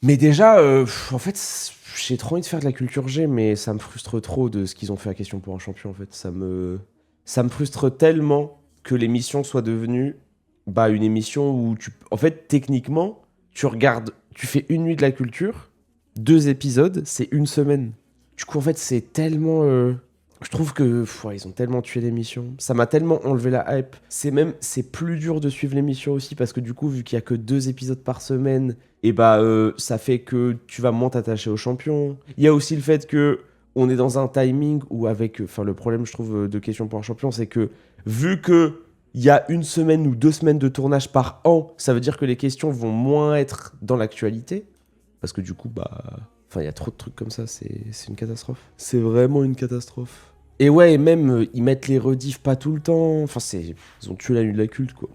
Mais déjà, en fait, j'ai trop envie de faire de la culture G, mais ça me frustre trop de ce qu'ils ont fait à Question pour un champion, en fait. Ça me frustre tellement que l'émission soit devenue une émission où en fait, techniquement, tu fais une nuit de la culture, 2 épisodes, c'est une semaine. Du coup, en fait, c'est tellement. Je trouve que ouais, ils ont tellement tué l'émission. Ça m'a tellement enlevé la hype. C'est plus dur de suivre l'émission aussi parce que du coup, vu qu'il y a que 2 épisodes par semaine, et ça fait que tu vas moins t'attacher aux champions. Il y a aussi le fait que on est dans un timing où le problème je trouve de Question pour un champion, c'est que vu que il y a 1 semaine ou 2 semaines de tournage par an, ça veut dire que les questions vont moins être dans l'actualité parce que du coup il y a trop de trucs comme ça, c'est une catastrophe. C'est vraiment une catastrophe. Et ouais, même ils mettent les rediffs pas tout le temps. Ils ont tué la nuit de la culte quoi.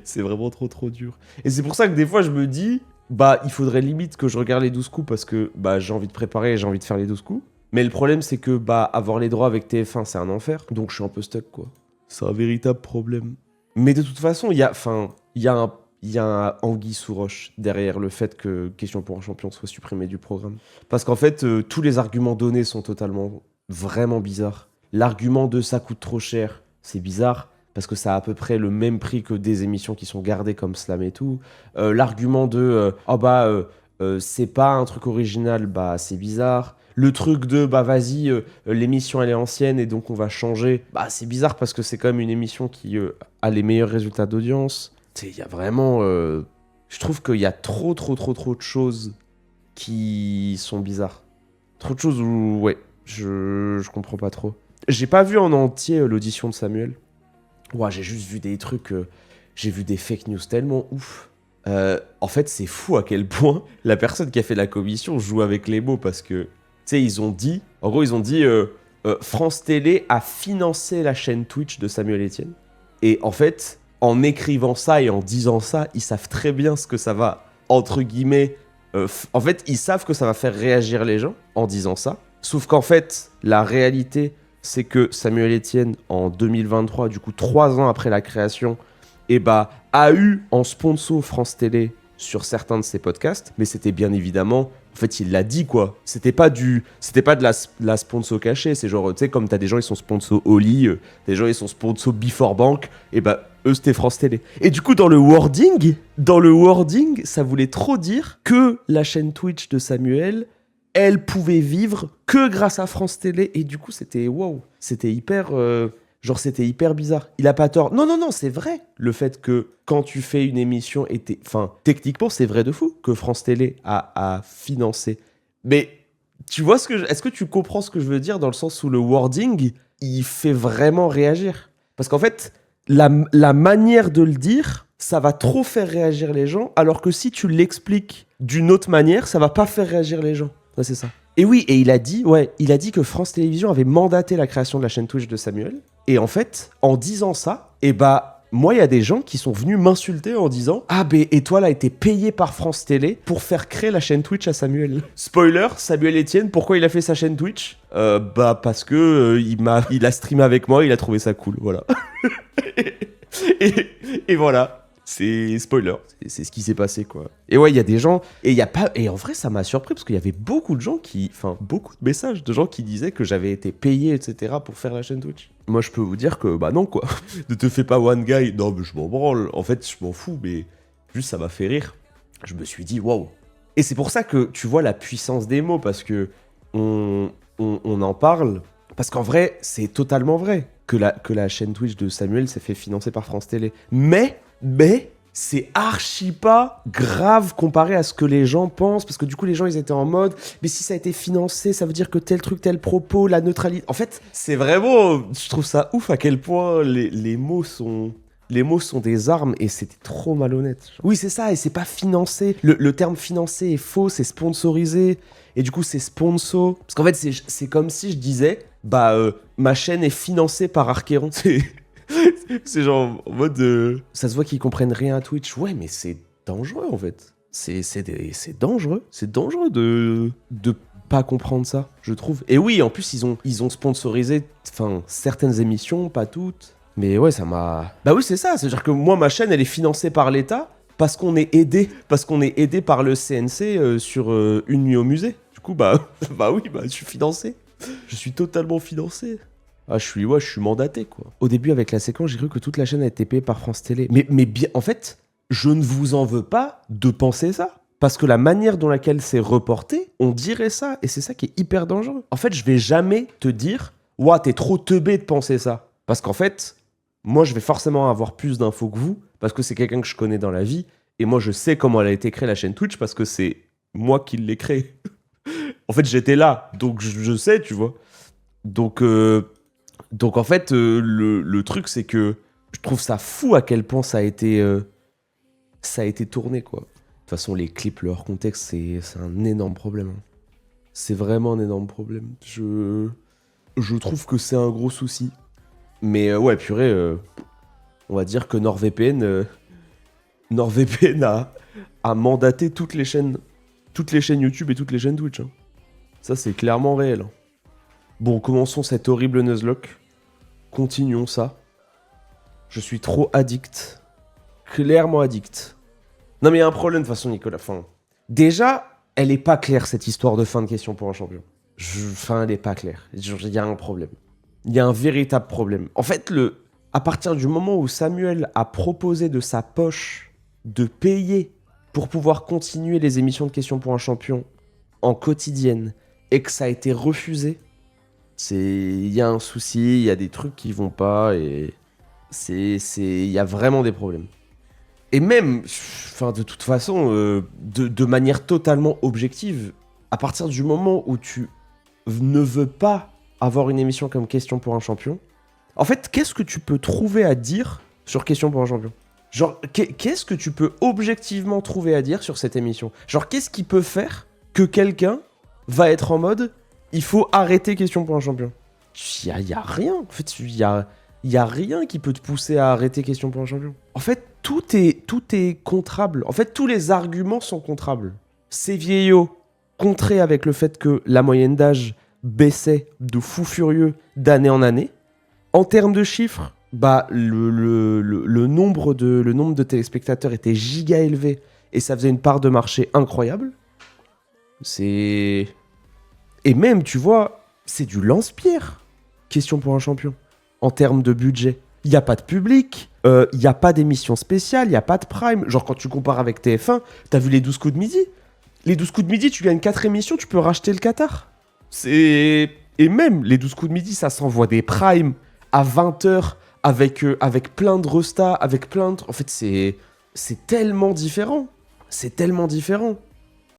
C'est vraiment trop dur. Et c'est pour ça que des fois je me dis, il faudrait limite que je regarde les 12 coups parce que j'ai envie de préparer et j'ai envie de faire les 12 coups. Mais le problème c'est que avoir les droits avec TF1 c'est un enfer. Donc je suis un peu stuck quoi. C'est un véritable problème. Mais de toute façon, il y a un anguille sous roche derrière le fait que Question pour un champion soit supprimé du programme. Parce qu'en fait, tous les arguments donnés sont totalement, vraiment bizarres. L'argument de ça coûte trop cher, c'est bizarre, parce que ça a à peu près le même prix que des émissions qui sont gardées comme Slam et tout. L'argument de c'est pas un truc original, c'est bizarre. Le truc de vas-y, l'émission elle est ancienne et donc on va changer, c'est bizarre parce que c'est quand même une émission qui a les meilleurs résultats d'audience. Il y a vraiment. Je trouve qu'il y a trop de choses qui sont bizarres. Trop de choses où, ouais, je comprends pas trop. J'ai pas vu en entier l'audition de Samuel. Ouais, j'ai juste vu des trucs. J'ai vu des fake news tellement ouf. En fait, c'est fou à quel point la personne qui a fait la commission joue avec les mots parce que, tu sais, ils ont dit. En gros, ils ont dit France Télé a financé la chaîne Twitch de Samuel Etienne. Et en fait, en écrivant ça et en disant ça, ils savent très bien ce que ça va, entre guillemets. En fait, ils savent que ça va faire réagir les gens en disant ça. Sauf qu'en fait, la réalité, c'est que Samuel Etienne, en 2023, du coup 3 ans après la création, a eu en sponsor France Télé sur certains de ses podcasts, mais c'était bien évidemment, en fait, il l'a dit quoi. C'était pas de la sponsor cachée, c'est genre, tu sais, comme t'as des gens, ils sont sponsor Oli, des gens, ils sont sponsor Before Bank, et eux, c'était France Télé. Et du coup, dans le wording, ça voulait trop dire que la chaîne Twitch de Samuel, elle pouvait vivre que grâce à France Télé, et du coup, c'était wow. C'était hyper bizarre. Il a pas tort. Non, c'est vrai. Le fait que quand tu fais une émission, techniquement, c'est vrai de fou que France Télé a financé. Mais tu vois est-ce que tu comprends ce que je veux dire dans le sens où le wording, il fait vraiment réagir? Parce qu'en fait, la manière de le dire, ça va trop faire réagir les gens, alors que si tu l'expliques d'une autre manière, ça va pas faire réagir les gens. Ouais, c'est ça. Et oui, et il a dit que France Télévisions avait mandaté la création de la chaîne Twitch de Samuel. Et en fait, en disant ça, moi, il y a des gens qui sont venus m'insulter en disant « Ah, Étoile a été payé par France Télé pour faire créer la chaîne Twitch à Samuel. » Spoiler, Samuel Etienne, pourquoi il a fait sa chaîne Twitch ? Parce que il a streamé avec moi, il a trouvé ça cool, voilà. et voilà. C'est spoiler, c'est ce qui s'est passé quoi. Et ouais, il y a des gens et en vrai ça m'a surpris parce qu'il y avait beaucoup de messages de gens qui disaient que j'avais été payé etc pour faire la chaîne Twitch. Moi je peux vous dire que non quoi. Ne te fais pas one guy. Non mais je m'en branle. En fait je m'en fous mais juste ça m'a fait rire. Je me suis dit waouh. Et c'est pour ça que tu vois la puissance des mots parce que on en parle parce qu'en vrai c'est totalement vrai que la chaîne Twitch de Samuel s'est fait financer par France Télé. Mais c'est archi pas grave comparé à ce que les gens pensent, parce que du coup les gens ils étaient en mode mais si ça a été financé ça veut dire que tel truc, tel propos, la neutralité. En fait c'est vraiment, je trouve ça ouf à quel point les mots sont des armes et c'était trop malhonnête. Oui c'est ça, et c'est pas financé, le terme financé est faux, c'est sponsorisé, et du coup c'est sponsor, parce qu'en fait c'est comme si je disais ma chaîne est financée par Archeron. C'est genre en mode. Ça se voit qu'ils comprennent rien à Twitch. Ouais, mais c'est dangereux en fait. C'est dangereux. C'est dangereux de pas comprendre ça, je trouve. Et oui, en plus, ils ont sponsorisé certaines émissions, pas toutes. Mais ouais, ça m'a. Bah oui, c'est ça. C'est-à-dire que moi, ma chaîne, elle est financée par l'État. parce qu'on est aidé par le CNC sur une nuit au musée. Du coup, bah oui, je suis financé. Je suis totalement financé. Ah, je suis mandaté, quoi. Au début, avec la séquence, j'ai cru que toute la chaîne a été payée par France Télé. Mais bien, en fait, je ne vous en veux pas de penser ça. Parce que la manière dont laquelle c'est reporté, on dirait ça. Et c'est ça qui est hyper dangereux. En fait, je vais jamais te dire « Ouah, t'es trop teubé de penser ça. » Parce qu'en fait, moi, je vais forcément avoir plus d'infos que vous. Parce que c'est quelqu'un que je connais dans la vie. Et moi, je sais comment elle a été créée, la chaîne Twitch, parce que c'est moi qui l'ai créée. En fait, j'étais là. Donc, je sais, tu vois. Donc en fait, le truc, c'est que je trouve ça fou à quel point ça a été tourné, quoi. De toute façon, les clips, leur contexte, c'est un énorme problème. Hein. C'est vraiment un énorme problème. Je trouve que c'est un gros souci. Mais ouais, purée, on va dire que NordVPN a mandaté toutes les chaînes YouTube et toutes les chaînes Twitch. Hein. Ça, c'est clairement réel. Hein. Bon, commençons cette horrible Nuzlocke. Continuons ça. Je suis trop addict. Clairement addict. Non mais il y a un problème de toute façon, Nicolas. Enfin, déjà, elle est pas claire cette histoire de fin de question pour un champion. Elle est pas claire. Il y a un problème. Il y a un véritable problème. En fait, à partir du moment où Samuel a proposé de sa poche de payer pour pouvoir continuer les émissions de questions pour un champion en quotidienne et que ça a été refusé, il y a un souci, il y a des trucs qui vont pas et il y a vraiment des problèmes. Et même, de toute façon, de manière totalement objective, à partir du moment où tu ne veux pas avoir une émission comme Question pour un champion, en fait, qu'est-ce que tu peux trouver à dire sur Question pour un champion ? Genre, qu'est-ce que tu peux objectivement trouver à dire sur cette émission ? Genre, qu'est-ce qui peut faire que quelqu'un va être en mode « il faut arrêter Question pour un champion ». Il y a rien. En fait, il y a rien qui peut te pousser à arrêter Question pour un champion. En fait, tout est contrable. En fait, tous les arguments sont contrables. C'est vieillot, contré avec le fait que la moyenne d'âge baissait de fou furieux d'année en année. En termes de chiffres, le nombre de téléspectateurs était giga élevé et ça faisait une part de marché incroyable. Et même, tu vois, c'est du lance-pierre. Question pour un champion. En termes de budget, il n'y a pas de public, il n'y a pas d'émission spéciale, il n'y a pas de prime. Genre, quand tu compares avec TF1, t'as vu les 12 coups de midi ? Les 12 coups de midi, tu gagnes 4 émissions, tu peux racheter le Qatar. Et même, les 12 coups de midi, ça s'envoie des primes à 20h avec plein de restats, avec plein de... En fait, c'est tellement différent. C'est tellement différent.